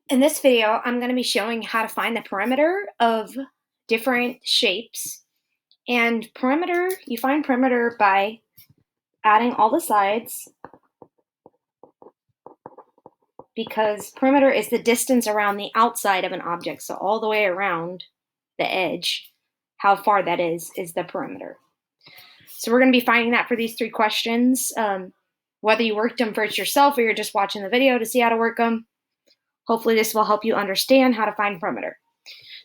In this video, I'm going to be showing how to find the perimeter of different shapes. And perimeter, you find perimeter by adding all the sides, because perimeter is the distance around the outside of an object. So all the way around the edge, how far that is the perimeter. So we're going to be finding that for these three questions. Whether you worked them first yourself or you're just watching the video to see how to work them, hopefully this will help you understand how to find perimeter.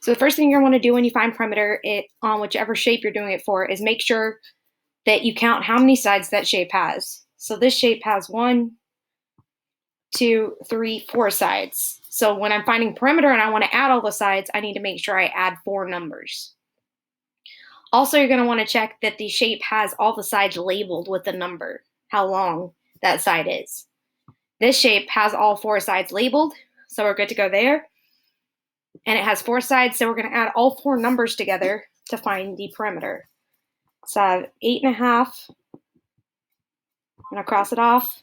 So the first thing you're going to want to do when you find perimeter on whichever shape you're doing it for is make sure that you count how many sides that shape has. So this shape has 1, 2, 3, 4 sides. So when I'm finding perimeter and I want to add all the sides, I need to make sure I add 4 numbers. Also, you're going to want to check that the shape has all the sides labeled with the number, how long that side is. This shape has all 4 sides labeled, so we're good to go there. And it has 4 sides, so we're going to add all 4 numbers together to find the perimeter. So I have 8.5. I'm going to cross it off.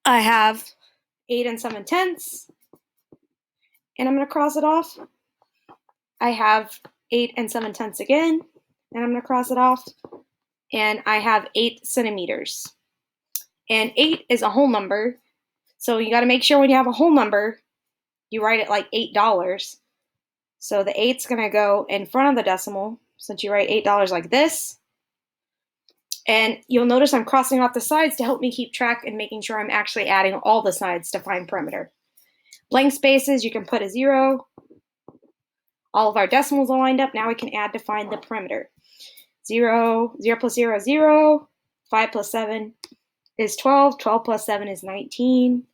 I have 8 7/10, and I'm going to cross it off. I have 8 7/10 again, and I'm going to cross it off. And I have 8 centimeters. And 8 is a whole number, so you got to make sure when you have a whole number, you write it like $8. So the 8's going to go in front of the decimal, since you write $8 like this. And you'll notice I'm crossing off the sides to help me keep track and making sure I'm actually adding all the sides to find perimeter. Blank spaces, you can put a 0. All of our decimals are lined up. Now we can add to find the perimeter. 0, 0 plus 0 is 0. 5 plus 7 is 12. 12 plus 7 is 19.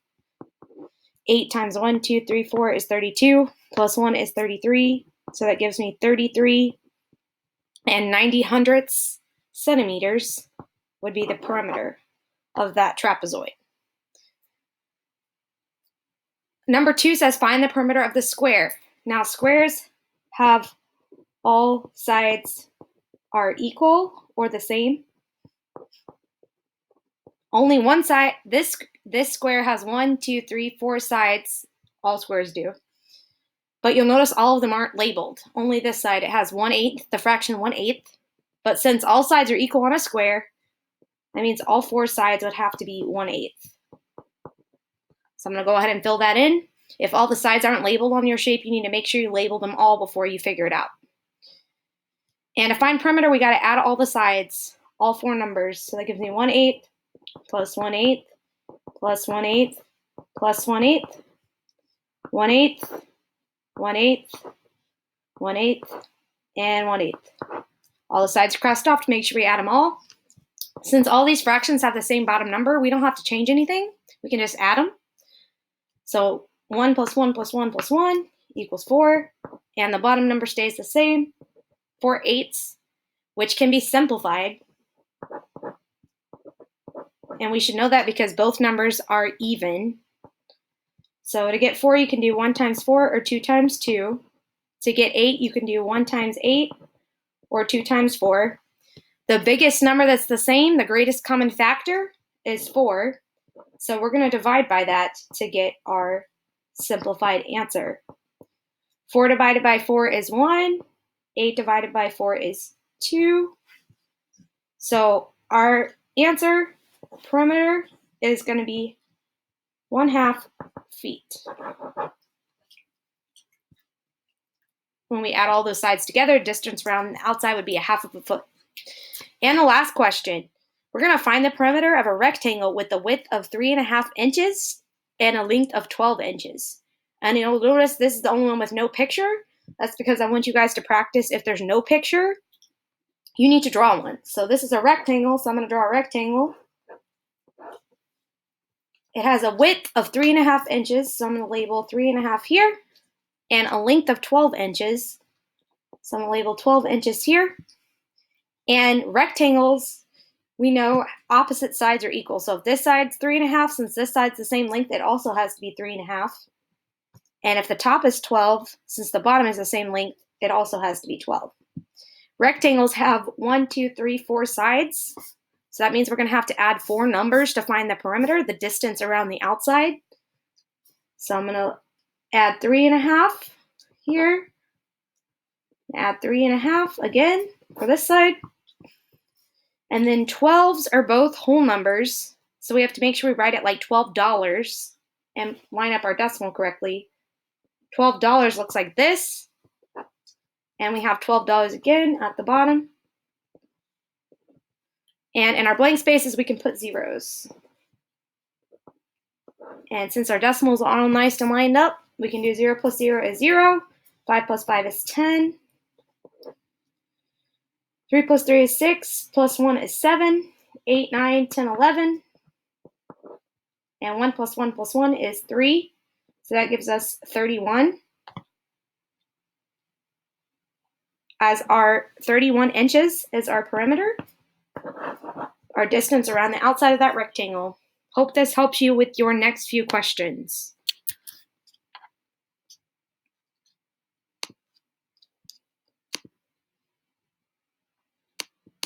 8 times 1, 2, 3, 4 is 32. Plus 1 is 33. So that gives me 33 and 90 centimeters would be the perimeter of that trapezoid. Number 2 says find the perimeter of the square. Now squares have all sides are equal or the same. Only one side, this square has 1, 2, 3, 4 sides. All squares do. But you'll notice all of them aren't labeled. Only this side, it has 1/8, the fraction 1/8. But since all sides are equal on a square, that means all 4 sides would have to be 1/8. So I'm going to go ahead and fill that in. If all the sides aren't labeled on your shape, you need to make sure you label them all before you figure it out. And to find perimeter, we got to add all the sides, all 4 numbers. So that gives me 1/8 plus 1/8 plus 1/8 plus 1/8, 1/8, 1/8, 1/8, and 1/8. All the sides are crossed off to make sure we add them all. Since all these fractions have the same bottom number, we don't have to change anything. We can just add them. So 1 plus 1 plus 1 plus 1 equals 4. And the bottom number stays the same, 4/8, which can be simplified. And we should know that because both numbers are even. So to get 4, you can do 1 times 4 or 2 times 2. To get 8, you can do 1 times 8 or 2 times 4. The biggest number that's the same, the greatest common factor, is 4. So we're going to divide by that to get our simplified answer. 4 divided by 4 is 1. 8 divided by 4 is 2. So our answer, perimeter, is going to be 1/2 feet. When we add all those sides together, distance around the outside would be 1/2 foot. And the last question, we're going to find the perimeter of a rectangle with a width of 3.5 inches and a length of 12 inches. And you'll notice this is the only one with no picture. That's because I want you guys to practice. If there's no picture, you need to draw one. So this is a rectangle, so I'm going to draw a rectangle. It has a width of 3.5 inches, so I'm going to label 3.5 here, and a length of 12 inches. So I'm going to label 12 inches here. And rectangles, we know opposite sides are equal. So if this side's 3.5, since this side's the same length, it also has to be 3.5. And if the top is 12, since the bottom is the same length, it also has to be 12. Rectangles have 1, 2, 3, 4 sides. So that means we're going to have to add 4 numbers to find the perimeter, the distance around the outside. So I'm going to add 3.5 here. Add 3.5 again for this side. And then 12s are both whole numbers. So we have to make sure we write it like $12 and line up our decimal correctly. $12 looks like this. And we have $12 again at the bottom. And in our blank spaces, we can put zeros. And since our decimals are all nice and lined up, we can do 0 plus 0 is 0. 5 plus 5 is 10. 3 plus 3 is 6. Plus 1 is 7. 8, 9, 10, 11. And 1 plus 1 plus 1 is 3. So that gives us 31. As our 31 inches is our perimeter, our distance around the outside of that rectangle. Hope this helps you with your next few questions.